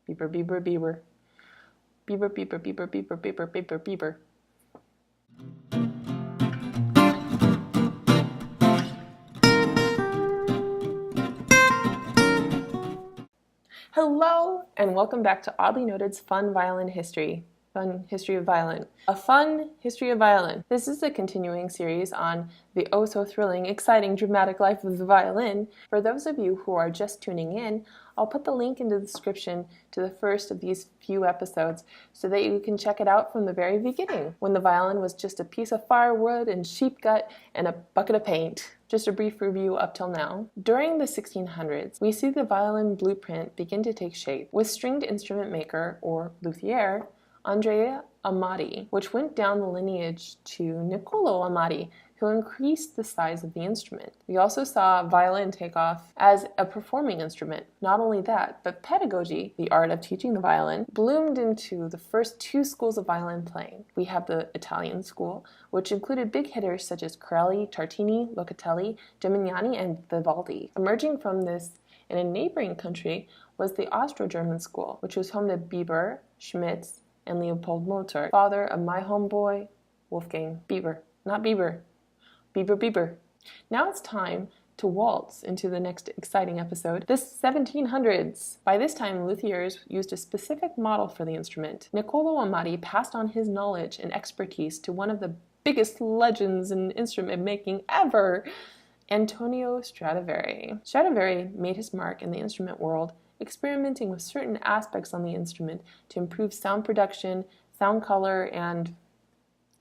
Beeper, beeper, beeper. Beeper, beeper, beeper, beeper, beeper, beeper, beeper. Hello, and welcome back to Oddly Noted's Fun Violin History. Fun History of Violin. A fun history of violin. This is a continuing series on the oh-so-thrilling, exciting, dramatic life of the violin. For those of you who are just tuning in, I'll put the link in the description to the first of these few episodes so that you can check it out from the very beginning, when the violin was just a piece of firewood and sheep gut and a bucket of paint. Just a brief review up till now. During the 1600s, we see the violin blueprint begin to take shape, with stringed instrument maker, or luthier, Andrea Amati, which went down the lineage to Niccolo Amati, who increased the size of the instrument. We also saw violin take off as a performing instrument. Not only that, but pedagogy, the art of teaching the violin, bloomed into the first two schools of violin playing. We have the Italian school, which included big hitters such as Corelli, Tartini, Locatelli, Gimignani, and Vivaldi. Emerging from this in a neighboring country was the Austro-German school, which was home to Bieber, Schmitz, and Leopold Mozart, father of my homeboy, Wolfgang Bieber. Not Bieber. Bieber, Bieber. Now it's time to waltz into the next exciting episode, the 1700s. By this time, luthiers used a specific model for the instrument. Niccolo Amati passed on his knowledge and expertise to one of the biggest legends in instrument making ever, Antonio Stradivari. Stradivari made his mark in the instrument world, experimenting with certain aspects on the instrument to improve sound production, sound color, and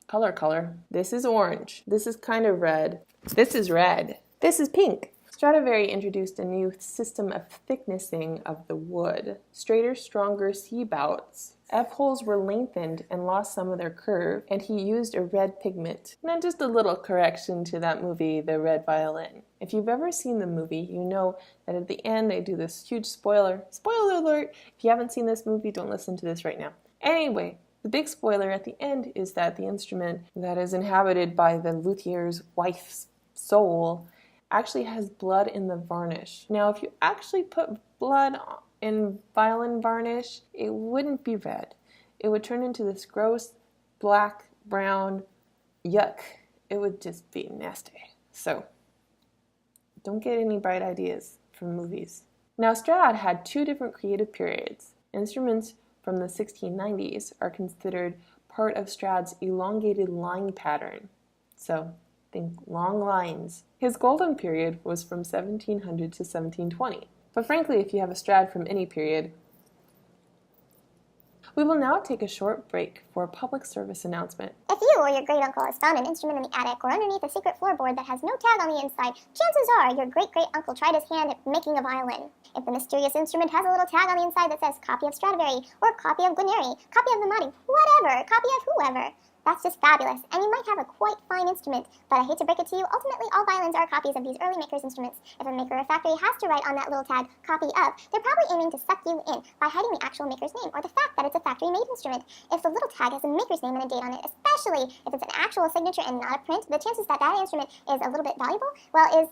color. This is orange. This is kind of red. This is red. This is pink. Stradivari introduced a new system of thicknessing of the wood. Straighter, stronger C-bouts. F-holes were lengthened and lost some of their curve, and he used a red pigment. Now just a little correction to that movie, The Red Violin. If you've ever seen the movie, you know that at the end they do this huge spoiler. Spoiler alert! If you haven't seen this movie, don't listen to this right now. Anyway, the big spoiler at the end is that the instrument that is inhabited by the luthier's wife's soul actually has blood in the varnish. Now, if you actually put blood in violin varnish, it wouldn't be red. It would turn into this gross, black, brown, yuck. It would just be nasty. So, don't get any bright ideas from movies. Now, Strad had two different creative periods. Instruments from the 1690s are considered part of Strad's elongated line pattern. So, think long lines. His golden period was from 1700 to 1720. But frankly, if you have a Strad from any period. We will now take a short break for a public service announcement. If you or your great uncle has found an instrument in the attic or underneath a secret floorboard that has no tag on the inside, chances are your great great uncle tried his hand at making a violin. If the mysterious instrument has a little tag on the inside that says copy of Stradivari, or copy of Guarneri, copy of Amati, whatever, copy of whoever, that's just fabulous, and you might have a quite fine instrument, but I hate to break it to you, ultimately all violins are copies of these early makers' instruments. If a maker or factory has to write on that little tag, copy of, they're probably aiming to suck you in by hiding the actual maker's name, or the fact that it's a factory-made instrument. If the little tag has a maker's name and a date on it, especially if it's an actual signature and not a print, the chances that that instrument is a little bit valuable, well, is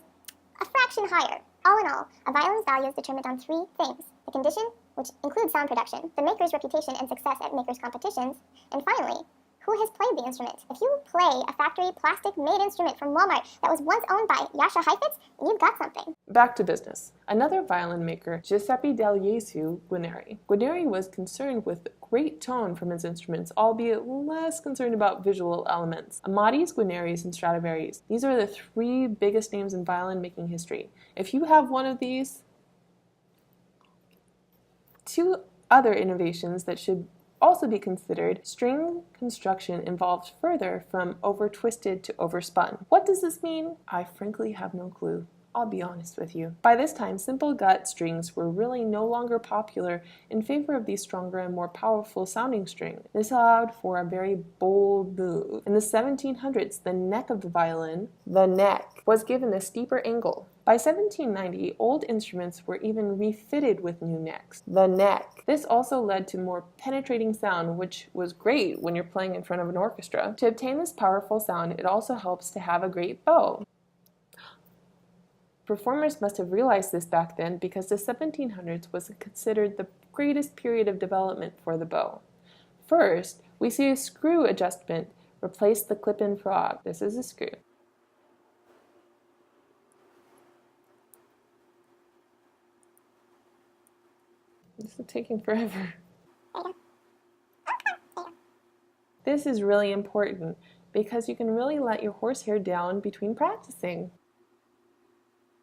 a fraction higher. All in all, a violin's value is determined on three things: the condition, which includes sound production, the maker's reputation and success at makers' competitions, and finally, who has played the instrument. If you play a factory plastic-made instrument from Walmart that was once owned by Jascha Heifetz, you've got something. Back to business. Another violin maker, Giuseppe del Gesù Guarneri. Guarneri was concerned with great tone from his instruments, albeit less concerned about visual elements. Amati's, Guarneri's, and Stradivari's. These are the three biggest names in violin making history. If you have one of these, two other innovations that should also be considered: string construction involved further from over-twisted to overspun. What does this mean? I frankly have no clue. I'll be honest with you. By this time, simple gut strings were really no longer popular in favor of these stronger and more powerful sounding strings. This allowed for a very bold move. In the 1700s, the neck of the violin, was given a steeper angle. By 1790, old instruments were even refitted with new necks. This also led to more penetrating sound, which was great when you're playing in front of an orchestra. To obtain this powerful sound, it also helps to have a great bow. Performers must have realized this back then, because the 1700s was considered the greatest period of development for the bow. First, we see a screw adjustment replace the clip-in frog. This is a screw. This is taking forever. This is really important because you can really let your horsehair down between practicing.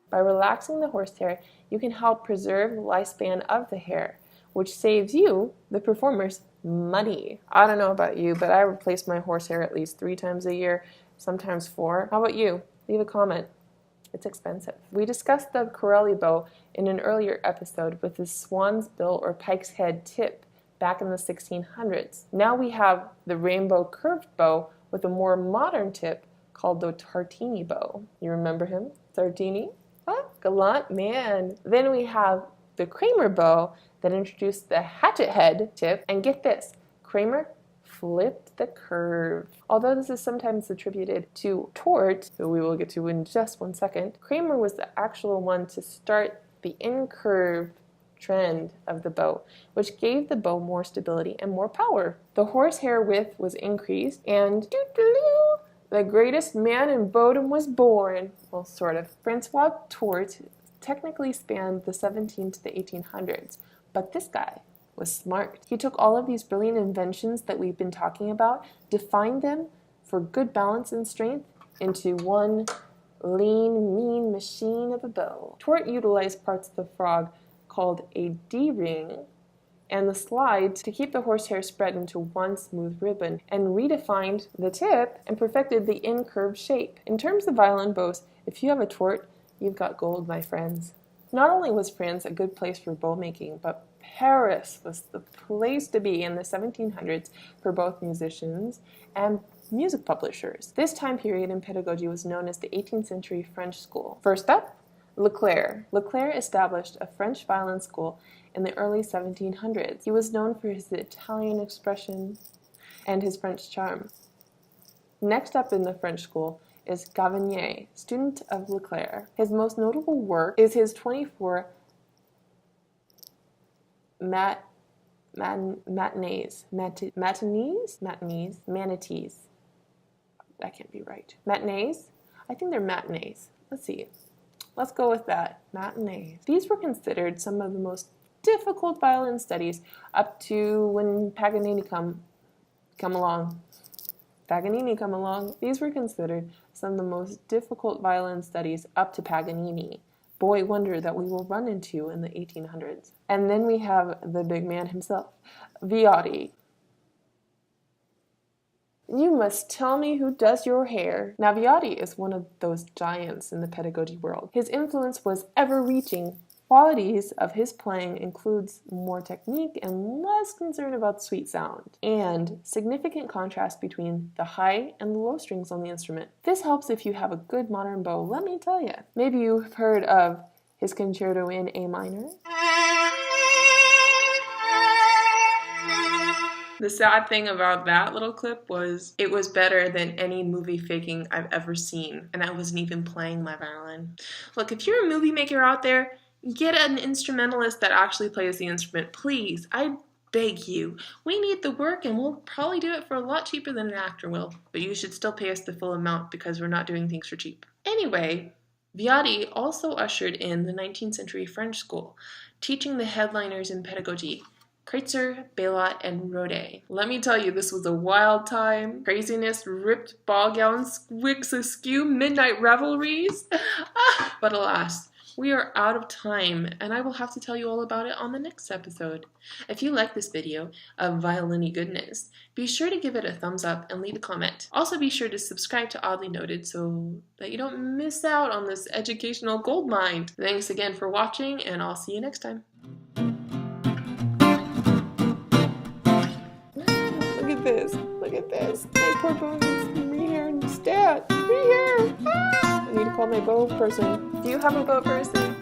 By relaxing the horsehair, you can help preserve the lifespan of the hair, which saves you, the performers, money. I don't know about you, but I replace my horsehair at least 3 times a year, sometimes 4. How about you? Leave a comment. It's expensive. We discussed the Corelli bow in an earlier episode with the swan's bill or pike's head tip back in the 1600s. Now we have the rainbow curved bow with a more modern tip called the Tartini bow. You remember him? Tartini? Huh? Gallant man. Then we have the Kramer bow that introduced the hatchet head tip, and get this, Kramer flipped the curve. Although this is sometimes attributed to Tort, who we will get to in just one second, Kramer was the actual one to start the incurve trend of the bow, which gave the bow more stability and more power. The horsehair width was increased, and the greatest man in bowdom was born. Well, sort of. Francois Tort technically spanned the 17th to the 1800s, but this guy was smart. He took all of these brilliant inventions that we've been talking about, defined them for good balance and strength into one lean, mean machine of a bow. Tort utilized parts of the frog called a D-ring and the slides to keep the horsehair spread into one smooth ribbon, and redefined the tip and perfected the incurved shape. In terms of violin bows, if you have a Tort, you've got gold, my friends. Not only was France a good place for bow making, but Paris was the place to be in the 1700s for both musicians and music publishers. This time period in pedagogy was known as the 18th century French school. First up, LeClair. LeClair established a French violin school in the early 1700s. He was known for his Italian expression and his French charm. Next up in the French school is Gavinier, student of LeClair. His most notable work is his 24 manatees. That can't be right. Matinees? I think they're matinees. Let's see. Let's go with that. Matinees. These were considered some of the most difficult violin studies up to when Paganini come along. These were considered some of the most difficult violin studies up to Paganini. Boy wonder that we will run into in the 1800s. And then we have the big man himself, Viotti. You must tell me who does your hair. Now, Viotti is one of those giants in the pedagogy world. His influence was ever-reaching. Qualities of his playing includes more technique and less concern about sweet sound, and significant contrast between the high and the low strings on the instrument. This helps if you have a good modern bow, let me tell you. Maybe you've heard of his concerto in A minor. The sad thing about that little clip was it was better than any movie faking I've ever seen, and I wasn't even playing my violin. Look, if you're a movie maker out there, get an instrumentalist that actually plays the instrument, please. I beg you. We need the work, and we'll probably do it for a lot cheaper than an actor will, but you should still pay us the full amount because we're not doing things for cheap. Anyway, Viotti also ushered in the 19th century French school, teaching the headliners in pedagogy, Kreutzer, Belot, and Rode. Let me tell you, this was a wild time. Craziness, ripped ball gowns, wigs askew, midnight revelries. But alas, we are out of time, and I will have to tell you all about it on the next episode. If you like this video of violin-y goodness, be sure to give it a thumbs up and leave a comment. Also be sure to subscribe to Oddly Noted so that you don't miss out on this educational goldmine. Thanks again for watching, and I'll see you next time. Look at this. My poor bow needs rehair and stat. Rehair! Ah! I need to call my bow person. Do you have a bow person?